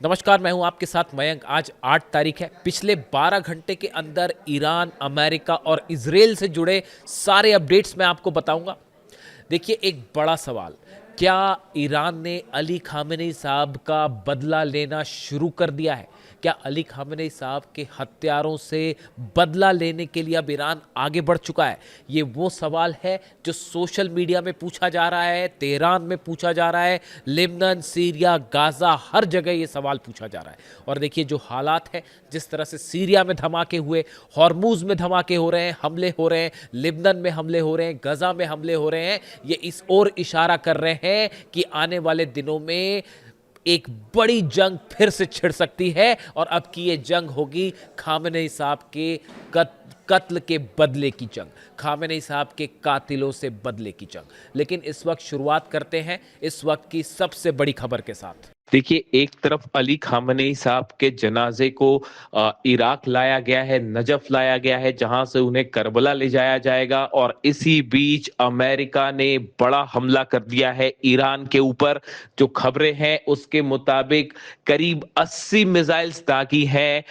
नमस्कार, मैं हूं आपके साथ मयंक। आज 8 तारीख है। पिछले 12 घंटे के अंदर ईरान, अमेरिका और इजराइल से जुड़े सारे अपडेट्स मैं आपको बताऊंगा। देखिए, एक बड़ा सवाल, क्या ईरान ने अली खामेनी साहब का बदला लेना शुरू कर दिया है? क्या अली खामेनी साहब के हत्यारों से बदला लेने के लिए अब ईरान आगे बढ़ चुका है? ये वो सवाल है जो सोशल मीडिया में पूछा जा रहा है, तेहरान में पूछा जा रहा है, लेबनान, सीरिया, गाजा, हर जगह ये सवाल पूछा जा रहा है। और देखिए, जो हालात है, जिस तरह से सीरिया में धमाके हुए, हॉर्मूज में धमाके हो रहे हैं, हमले हो रहे हैं, लेबनान में हमले हो रहे हैं, गजा में हमले हो रहे हैं, ये इस ओर इशारा कर रहे हैं कि आने वाले दिनों में एक बड़ी जंग फिर से छिड़ सकती है। और अब की ये जंग होगी खामेनी साहब के कत्ल के बदले की जंग, खामेनी साहब के कातिलों से बदले की जंग। लेकिन इस वक्त शुरुआत करते हैं इस वक्त की सबसे बड़ी खबर के साथ। देखिए, एक तरफ अली खामनेई साहब के जनाजे को इराक लाया गया है, नजफ लाया गया है, जहां से उन्हें करबला ले जाया जाएगा। और इसी बीच अमेरिका ने बड़ा हमला कर दिया है ईरान के ऊपर। जो खबरें हैं उसके मुताबिक करीब 80 मिसाइल्स दागी हैं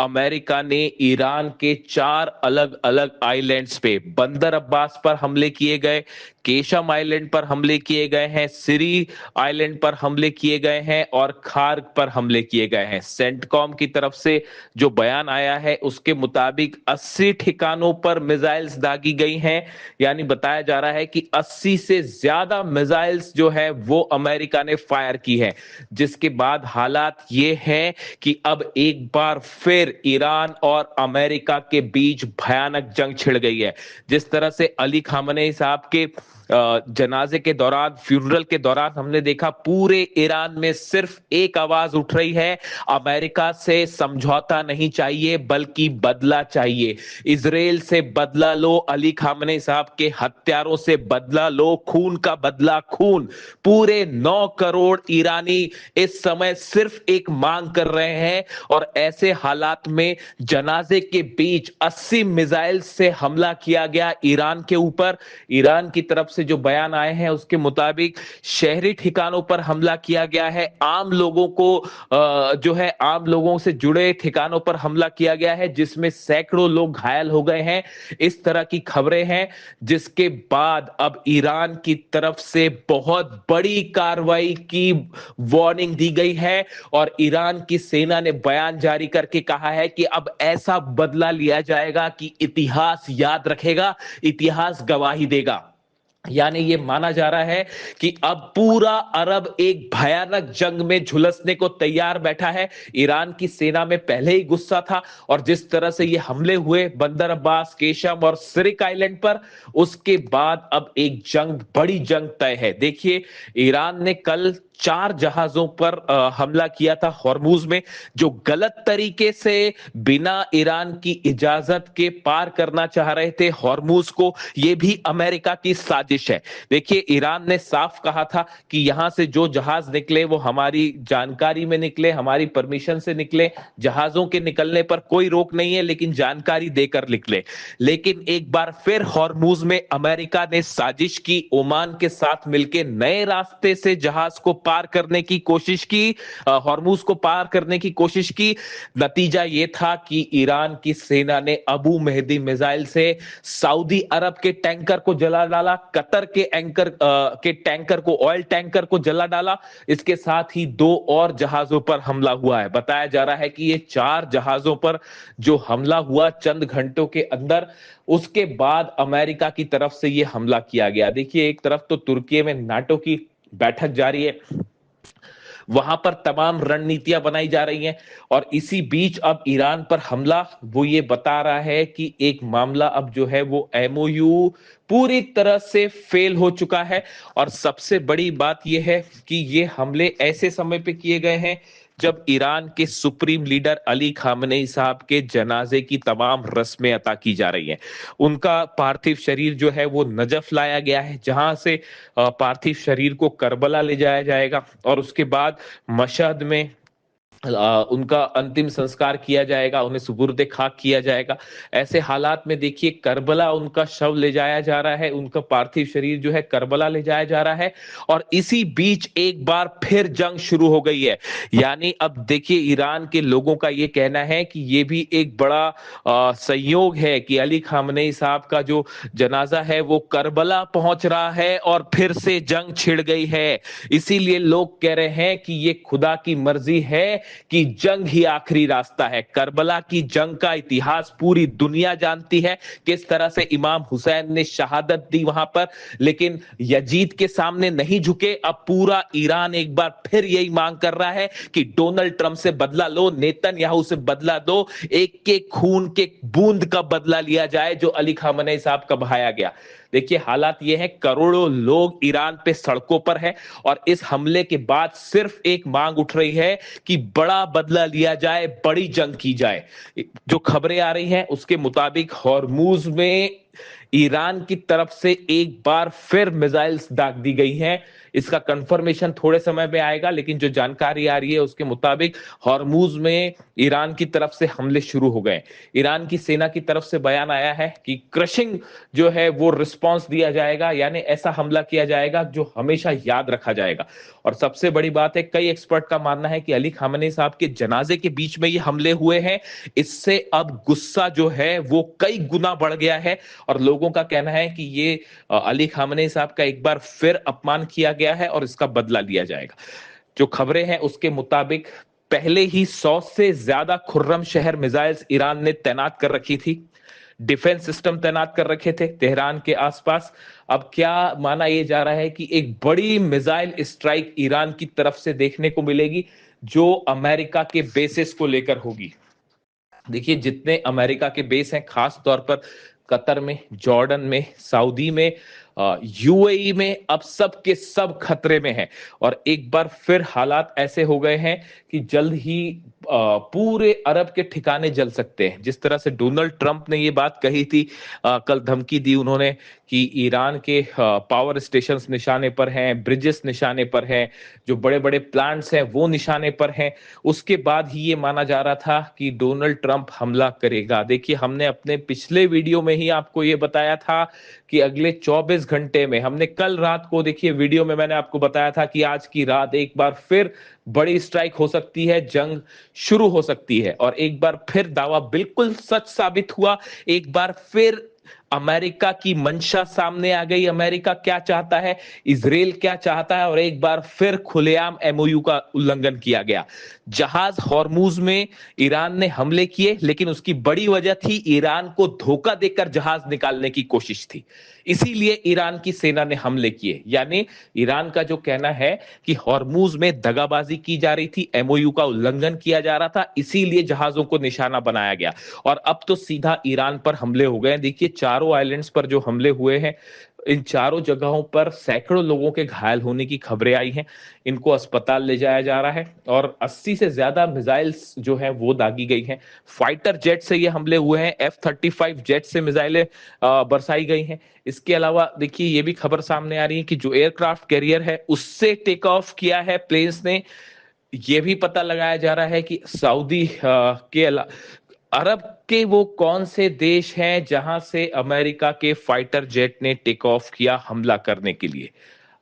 अमेरिका ने ईरान के 4 अलग अलग आइलैंड्स पे। बंदर अब्बास पर हमले किए गए, केशम आइलैंड पर हमले किए गए हैं, सिरी आइलैंड पर हमले किए गए हैं और खार्ग पर हमले किए गए हैं। सेंटकॉम की तरफ से जो बयान आया है उसके मुताबिक 80 ठिकानों पर मिसाइल्स दागी गई हैं। यानी बताया जा रहा है कि 80 से ज्यादा मिसाइल्स जो है वो अमेरिका ने फायर की है। जिसके बाद हालात ये हैं कि अब एक बार फिर ईरान और अमेरिका के बीच भयानक जंग छिड़ गई है। जिस तरह से अली खामनेई साहब के जनाजे के दौरान, फ्यूनरल के दौरान हमने देखा पूरे ईरान में सिर्फ एक आवाज उठ रही है, अमेरिका से समझौता नहीं चाहिए बल्कि बदला चाहिए। इजराइल से बदला लो, अली खामनेई साहब के हत्यारों से बदला लो, खून का बदला खून। पूरे 9 करोड़ ईरानी इस समय सिर्फ एक मांग कर रहे हैं। और ऐसे हालात में जनाजे के बीच 80 मिसाइल से हमला किया गया ईरान के ऊपर। ईरान की तरफ से जो बयान आए हैं उसके मुताबिक शहरी ठिकानों पर हमला किया गया है, आम लोगों को जो है आम लोगों से जुड़े ठिकानों पर हमला किया गया है, जिसमें सैकड़ों लोग घायल हो गए हैं। इस तरह की खबरें हैं। जिसके बाद अब ईरान की तरफ से बहुत बड़ी कार्रवाई की वार्निंग दी गई है और ईरान की सेना ने बयान जारी करके कहा है कि अब ऐसा बदला लिया जाएगा कि इतिहास याद रखेगा, इतिहास गवाही देगा। यानी ये माना जा रहा है कि अब पूरा अरब एक भयानक जंग में झुलसने को तैयार बैठा है। ईरान की सेना में पहले ही गुस्सा था और जिस तरह से ये हमले हुए बंदर अब्बास, केशम और सिरिक आइलैंड पर, उसके बाद अब एक जंग, बड़ी जंग तय है। देखिए, ईरान ने कल 4 जहाजों पर हमला किया था हॉर्मूज में, जो गलत तरीके से बिना ईरान की इजाजत के पार करना चाह रहे थे हॉर्मूज को। यह भी अमेरिका की साजिश है। देखिए, ईरान ने साफ कहा था कि यहां से जो जहाज निकले वो हमारी जानकारी में निकले, हमारी परमिशन से निकले। जहाजों के निकलने पर कोई रोक नहीं है, लेकिन जानकारी देकर निकले। लेकिन एक बार फिर हॉर्मूज में अमेरिका ने साजिश की, ओमान के साथ मिलकर नए रास्ते से जहाज को पार करने की कोशिश की, हॉर्मूज को पार करने की कोशिश की। नतीजा यह था कि ईरान की सेना ने अबू मेहदी मिसाइल से सऊदी अरब के टैंकर को जला डाला, कतर के टैंकर को, ऑयल टैंकर को जला डाला। इसके साथ ही 2 और जहाजों पर हमला हुआ है। बताया जा रहा है कि ये 4 जहाजों पर जो हमला हुआ चंद घंटों के अंदर, उसके बाद अमेरिका की तरफ से यह हमला किया गया। देखिए, एक तरफ तो तुर्की में नाटो की बैठक जारी है, वहां पर तमाम रणनीतियां बनाई जा रही हैं और इसी बीच अब ईरान पर हमला, वो ये बता रहा है कि एक मामला अब जो है वो एमओयू पूरी तरह से फेल हो चुका है। और सबसे बड़ी बात यह है कि ये हमले ऐसे समय पे किए गए हैं जब ईरान के सुप्रीम लीडर अली खामनेई साहब के जनाजे की तमाम रस्में अता की जा रही हैं। उनका पार्थिव शरीर जो है वो नजफ लाया गया है, जहां से पार्थिव शरीर को करबला ले जाया जाएगा और उसके बाद मशहद में उनका अंतिम संस्कार किया जाएगा, उन्हें सुपुर्द खाक किया जाएगा। ऐसे हालात में देखिए करबला उनका शव ले जाया जा रहा है, उनका पार्थिव शरीर जो है करबला ले जाया जा रहा है और इसी बीच एक बार फिर जंग शुरू हो गई है। यानी अब देखिए ईरान के लोगों का ये कहना है कि ये भी एक बड़ा संयोग है कि अली खामनेई साहब का जो जनाजा है वो करबला पहुंच रहा है और फिर से जंग छिड़ गई है। इसीलिए लोग कह रहे हैं कि ये खुदा की मर्जी है कि जंग ही आखिरी रास्ता है। करबला की जंग का इतिहास पूरी दुनिया जानती है, किस तरह से इमाम हुसैन ने शहादत दी वहां पर, लेकिन यजीद के सामने नहीं झुके। अब पूरा ईरान एक बार फिर यही मांग कर रहा है कि डोनाल्ड ट्रंप से बदला लो, नेतन्याहू से बदला दो, एक के खून के बूंद का बदला लिया जाए जो अली खामनेई साहब का बहाया गया। देखिए हालात ये है, करोड़ों लोग ईरान पे सड़कों पर है और इस हमले के बाद सिर्फ एक मांग उठ रही है कि बड़ा बदला लिया जाए, बड़ी जंग की जाए। जो खबरें आ रही हैं उसके मुताबिक हॉर्मूज में ईरान की तरफ से एक बार फिर मिसाइल्स दाग दी गई हैं। इसका कंफर्मेशन थोड़े समय में आएगा, लेकिन जो जानकारी आ रही है उसके मुताबिक हॉर्मूज में ईरान की तरफ से हमले शुरू हो गए। ईरान की सेना की तरफ से बयान आया है कि क्रशिंग जो है वो रिस्पांस दिया जाएगा, यानी ऐसा हमला किया जाएगा जो हमेशा याद रखा जाएगा। और सबसे बड़ी बात है, कई एक्सपर्ट का मानना है कि अली खामनेई साहब के जनाजे के बीच में ये हमले हुए हैं, इससे अब गुस्सा जो है वो कई गुना बढ़ गया है और लोगों का कहना है कि ये अली खामनेई साहब का एक बार फिर अपमान किया गया है और इसका बदला लिया जाएगा। जो खबरें हैं उसके मुताबिक पहले ही 100 से ज्यादा खुर्रम शहर मिसाइल्स ईरान ने तैनात कर रखी थी, डिफेंस सिस्टम तैनात कर रखे थे तेहरान के आसपास। अब क्या माना यह जा रहा है कि एक बड़ी मिसाइल स्ट्राइक ईरान की तरफ से देखने को मिलेगी जो अमेरिका के बेसिस को लेकर होगी। देखिए जितने अमेरिका के बेस हैं, खास तौर पर कतर में, जॉर्डन में, सऊदी में, यूएई में, अब सब के सब खतरे में हैं और एक बार फिर हालात ऐसे हो गए हैं कि जल्द ही पूरे अरब के ठिकाने जल सकते हैं। जिस तरह से डोनाल्ड ट्रंप ने ये बात कही थी, कल धमकी दी उन्होंने कि ईरान के पावर स्टेशंस निशाने पर हैं, ब्रिजेस निशाने पर हैं, जो बड़े बड़े प्लांट्स हैं वो निशाने पर हैं। उसके बाद ही ये माना जा रहा था कि डोनाल्ड ट्रंप हमला करेगा। देखिए हमने अपने पिछले वीडियो में ही आपको ये बताया था कि अगले 24 घंटे में, हमने कल रात को देखिए वीडियो में मैंने आपको बताया था कि आज की रात एक बार फिर बड़ी स्ट्राइक हो सकती है, जंग शुरू हो सकती है और एक बार फिर दावा बिल्कुल सच साबित हुआ। एक बार फिर अमेरिका की मंशा सामने आ गई, अमेरिका क्या चाहता है, इजराइल क्या चाहता है और एक बार फिर खुलेआम एमओयू का उल्लंघन किया गया। जहाज हॉर्मूज में ईरान ने हमले किए, लेकिन उसकी बड़ी वजह थी ईरान को धोखा देकर जहाज निकालने की कोशिश थी, इसीलिए ईरान की सेना ने हमले किए। यानी ईरान का जो कहना है कि हॉर्मूज में दगाबाजी की जा रही थी, एमओयू का उल्लंघन किया जा रहा था, इसीलिए जहाजों को निशाना बनाया गया और अब तो सीधा ईरान पर हमले हो गए। देखिए चारों आइलैंड्स पर जो हमले हुए हैं, इन चारों जगहों पर सैकड़ों लोगों के घायल होने की खबरें आई हैं। इनको अस्पताल ले जाया जा रहा है और 80 से ज्यादा मिसाइल्स जो हैं वो दागी गई हैं। फाइटर जेट से ये हमले हुए हैं, F-35 जेट से मिसाइलें बरसाई गई हैं। इसके अलावा देखिए ये भी खबर सामने आ रही है कि जो एयरक्राफ्ट कैरियर है उससे टेक ऑफ किया है प्लेन्स ने। ये भी पता लगाया जा रहा है कि सऊदी के अरब के वो कौन से देश हैं जहां से अमेरिका के फाइटर जेट ने टेक ऑफ किया हमला करने के लिए।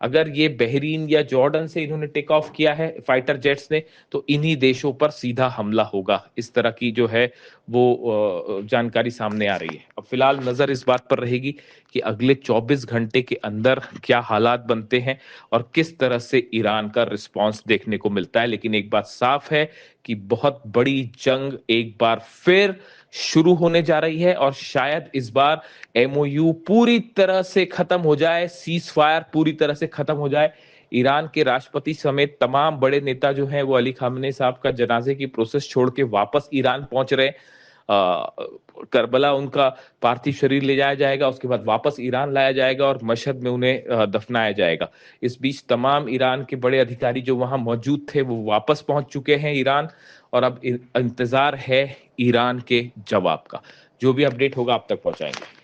अगर ये बहरीन या जॉर्डन से इन्होंने टेक ऑफ किया है फाइटर जेट्स ने, तो इन्हीं देशों पर सीधा हमला होगा। इस तरह की जो है वो जानकारी सामने आ रही है। अब फिलहाल नजर इस बात पर रहेगी कि अगले 24 घंटे के अंदर क्या हालात बनते हैं और किस तरह से ईरान का रिस्पांस देखने को मिलता है। लेकिन एक बात साफ है कि बहुत बड़ी जंग एक बार फिर शुरू होने जा रही है और शायद इस बार एमओयू पूरी तरह से खत्म हो जाए, सीज फायर पूरी तरह से खत्म हो जाए। ईरान के राष्ट्रपति समेत तमाम बड़े नेता जो हैं वो अली खामनेई साहब का जनाजे की प्रोसेस छोड़ के वापस ईरान पहुंच रहे हैं। करबला उनका पार्थिव शरीर ले जाया जाएगा, उसके बाद वापस ईरान लाया जाएगा और मशहद में उन्हें दफनाया जाएगा। इस बीच तमाम ईरान के बड़े अधिकारी जो वहां मौजूद थे वो वापस पहुंच चुके हैं ईरान और अब इंतजार है ईरान के जवाब का। जो भी अपडेट होगा आप तक पहुंचाएंगे।